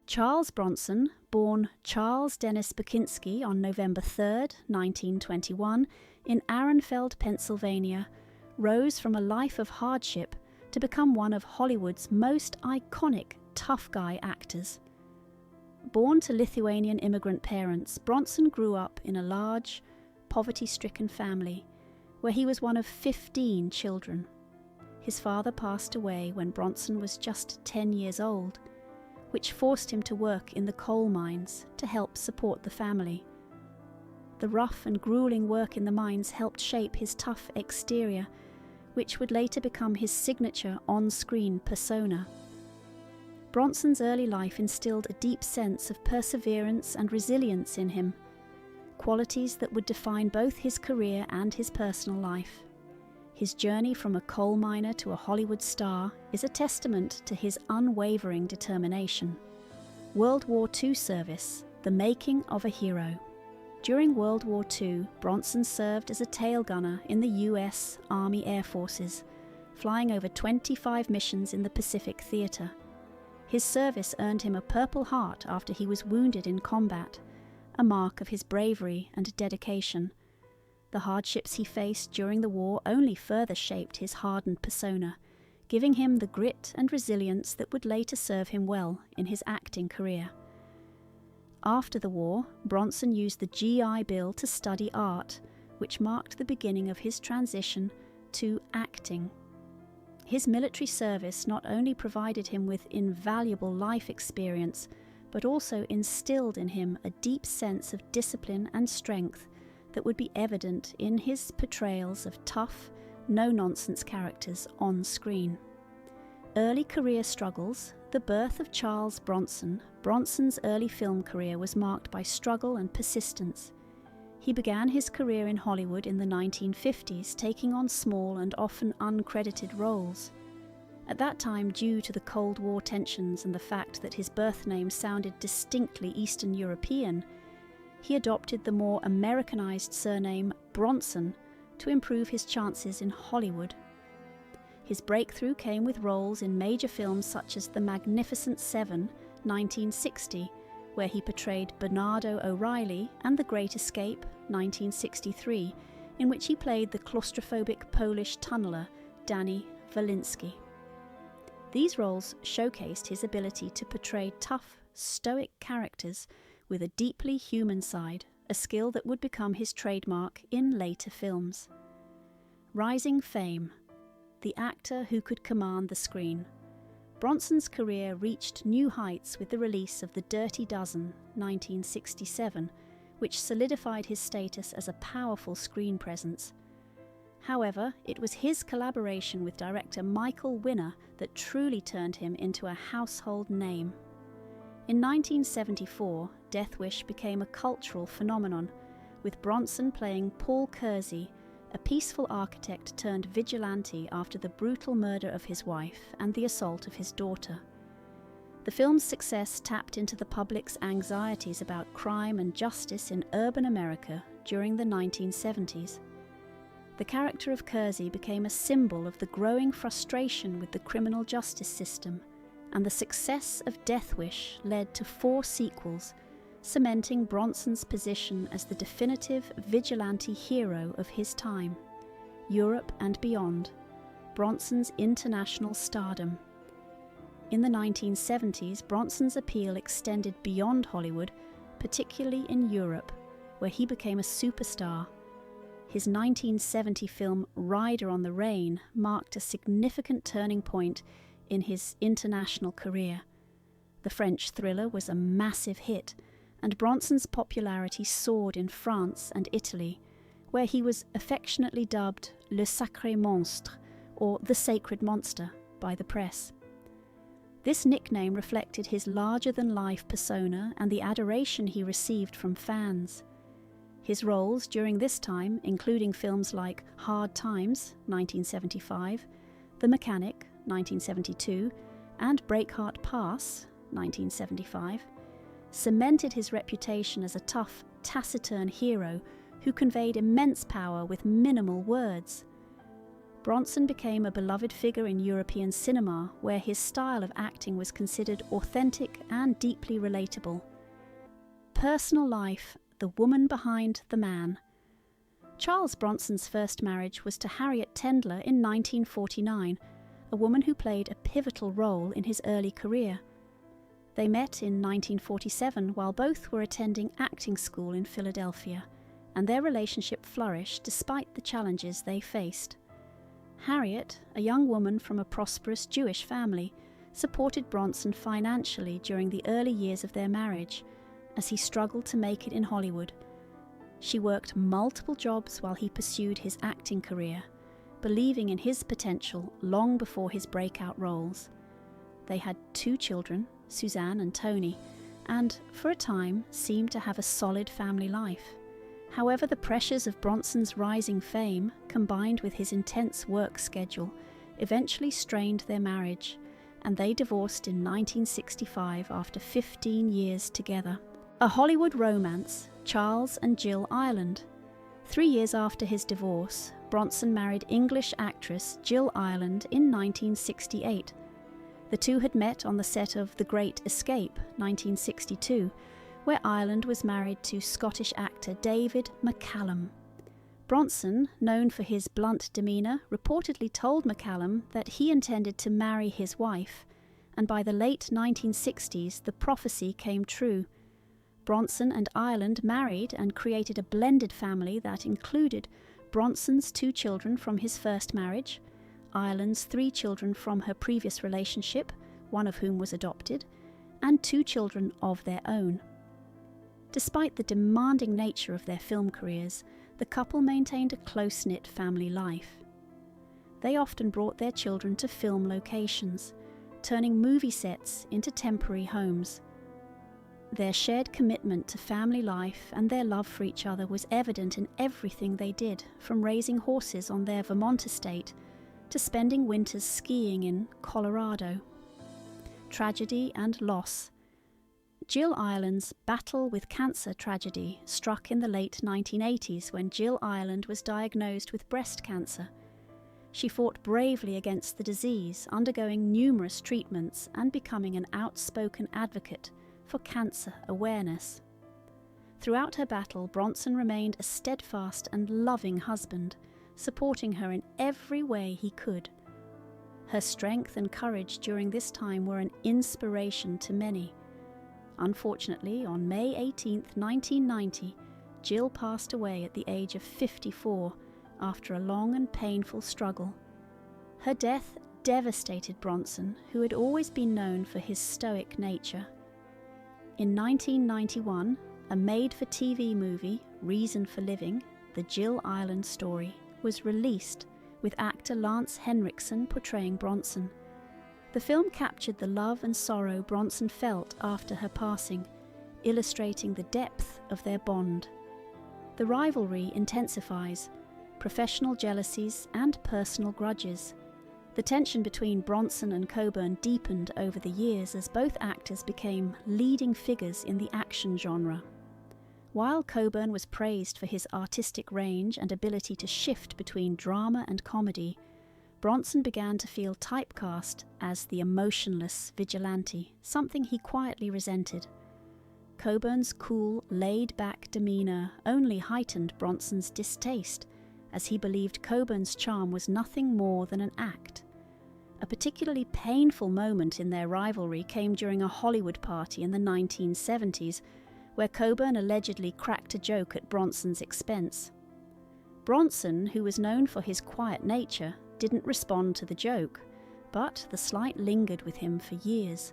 Charles Bronson, born Charles Dennis Bakinski on November 3, 1921, in Ahrenfeld, Pennsylvania, rose from a life of hardship to become one of Hollywood's most iconic tough guy actors. Born to Lithuanian immigrant parents, Bronson grew up in a large, poverty-stricken family where he was one of 15 children. His father passed away when Bronson was just 10 years old, which forced him to work in the coal mines to help support the family. The rough and grueling work in the mines helped shape his tough exterior, which would later become his signature on-screen persona. Bronson's early life instilled a deep sense of perseverance and resilience in him, qualities that would define both his career and his personal life. His journey from a coal miner to a Hollywood star is a testament to his unwavering determination. World War II service, the making of a hero. During World War II, Bronson served as a tail gunner in the U.S. Army Air Forces, flying over 25 missions in the Pacific Theater. His service earned him a Purple Heart after he was wounded in combat, a mark of his bravery and dedication. The hardships he faced during the war only further shaped his hardened persona, giving him the grit and resilience that would later serve him well in his acting career. After the war, Bronson used the GI Bill to study art, which marked the beginning of his transition to acting. His military service not only provided him with invaluable life experience, but also instilled in him a deep sense of discipline and strength that would be evident in his portrayals of tough, no-nonsense characters on screen. Early career struggles. The birth of Charles Bronson, Bronson's early film career was marked by struggle and persistence. He began his career in Hollywood in the 1950s, taking on small and often uncredited roles. At that time, due to the Cold War tensions and the fact that his birth name sounded distinctly Eastern European, he adopted the more Americanized surname Bronson to improve his chances in Hollywood. His breakthrough came with roles in major films such as The Magnificent Seven, 1960, where he portrayed Bernardo O'Reilly, and The Great Escape, 1963, in which he played the claustrophobic Polish tunneler Danny Walensky. These roles showcased his ability to portray tough, stoic characters with a deeply human side, a skill that would become his trademark in later films. Rising fame. The actor who could command the screen. Bronson's career reached new heights with the release of The Dirty Dozen, 1967, which solidified his status as a powerful screen presence. However, it was his collaboration with director Michael Winner that truly turned him into a household name. In 1974, Death Wish became a cultural phenomenon, with Bronson playing Paul Kersey, a peaceful architect turned vigilante after the brutal murder of his wife and the assault of his daughter. The film's success tapped into the public's anxieties about crime and justice in urban America during the 1970s. The character of Kersey became a symbol of the growing frustration with the criminal justice system, and the success of Death Wish led to 4 sequels, cementing Bronson's position as the definitive vigilante hero of his time. Europe and beyond. Bronson's international stardom. In the 1970s, Bronson's appeal extended beyond Hollywood, particularly in Europe, where he became a superstar. His 1970 film Rider on the Rain marked a significant turning point in his international career. The French thriller was a massive hit, and Bronson's popularity soared in France and Italy, where he was affectionately dubbed Le Sacré Monstre, or the Sacred Monster, by the press. This nickname reflected his larger-than-life persona and the adoration he received from fans. His roles during this time, including films like Hard Times, 1975, The Mechanic, 1972, and Breakheart Pass, 1975, cemented his reputation as a tough, taciturn hero who conveyed immense power with minimal words. Bronson became a beloved figure in European cinema, where his style of acting was considered authentic and deeply relatable. Personal life: the woman behind the man. Charles Bronson's first marriage was to Harriet Tendler in 1949, a woman who played a pivotal role in his early career. They met in 1947 while both were attending acting school in Philadelphia, and their relationship flourished despite the challenges they faced. Harriet, a young woman from a prosperous Jewish family, supported Bronson financially during the early years of their marriage, as he struggled to make it in Hollywood. She worked multiple jobs while he pursued his acting career, believing in his potential long before his breakout roles. They had 2 children, Suzanne and Tony, and, for a time, seemed to have a solid family life. However, the pressures of Bronson's rising fame, combined with his intense work schedule, eventually strained their marriage, and they divorced in 1965 after 15 years together. A Hollywood romance, Charles and Jill Ireland. 3 years after his divorce, Bronson married English actress Jill Ireland in 1968. The two had met on the set of The Great Escape, 1962, where Ireland was married to Scottish actor David McCallum. Bronson, known for his blunt demeanor, reportedly told McCallum that he intended to marry his wife, and by the late 1960s the prophecy came true. Bronson and Ireland married and created a blended family that included Bronson's 2 children from his first marriage, Ireland's 3 children from her previous relationship, one of whom was adopted, and 2 children of their own. Despite the demanding nature of their film careers, the couple maintained a close-knit family life. They often brought their children to film locations, turning movie sets into temporary homes. Their shared commitment to family life and their love for each other was evident in everything they did, from raising horses on their Vermont estate to spending winters skiing in Colorado. Tragedy and loss. Jill Ireland's battle with cancer tragedy struck in the late 1980s when Jill Ireland was diagnosed with breast cancer. She fought bravely against the disease, undergoing numerous treatments and becoming an outspoken advocate for cancer awareness. Throughout her battle, Bronson remained a steadfast and loving husband, supporting her in every way he could. Her strength and courage during this time were an inspiration to many. Unfortunately, on May 18, 1990, Jill passed away at the age of 54 after a long and painful struggle. Her death devastated Bronson, who had always been known for his stoic nature. In 1991, a made-for-TV movie, Reason for Living, The Jill Ireland Story, was released, with actor Lance Henriksen portraying Bronson. The film captured the love and sorrow Bronson felt after her passing, illustrating the depth of their bond. The rivalry intensifies, professional jealousies and personal grudges. The tension between Bronson and Coburn deepened over the years as both actors became leading figures in the action genre. While Coburn was praised for his artistic range and ability to shift between drama and comedy, Bronson began to feel typecast as the emotionless vigilante, something he quietly resented. Coburn's cool, laid-back demeanor only heightened Bronson's distaste, as he believed Coburn's charm was nothing more than an act. A particularly painful moment in their rivalry came during a Hollywood party in the 1970s, where Coburn allegedly cracked a joke at Bronson's expense. Bronson, who was known for his quiet nature, didn't respond to the joke, but the slight lingered with him for years.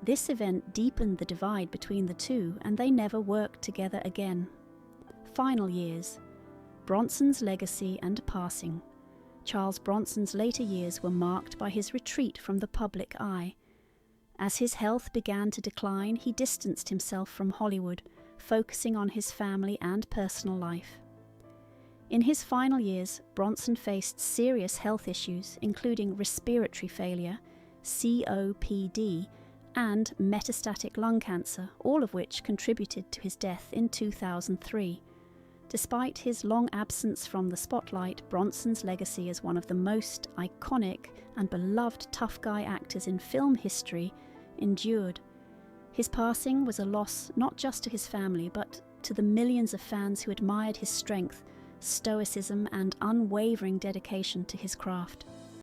This event deepened the divide between the two, and they never worked together again. Final years. Bronson's legacy and passing. Charles Bronson's later years were marked by his retreat from the public eye. As his health began to decline, he distanced himself from Hollywood, focusing on his family and personal life. In his final years, Bronson faced serious health issues, including respiratory failure, COPD, and metastatic lung cancer, all of which contributed to his death in 2003. Despite his long absence from the spotlight, Bronson's legacy as one of the most iconic and beloved tough guy actors in film history endured. His passing was a loss not just to his family, but to the millions of fans who admired his strength, stoicism, and unwavering dedication to his craft.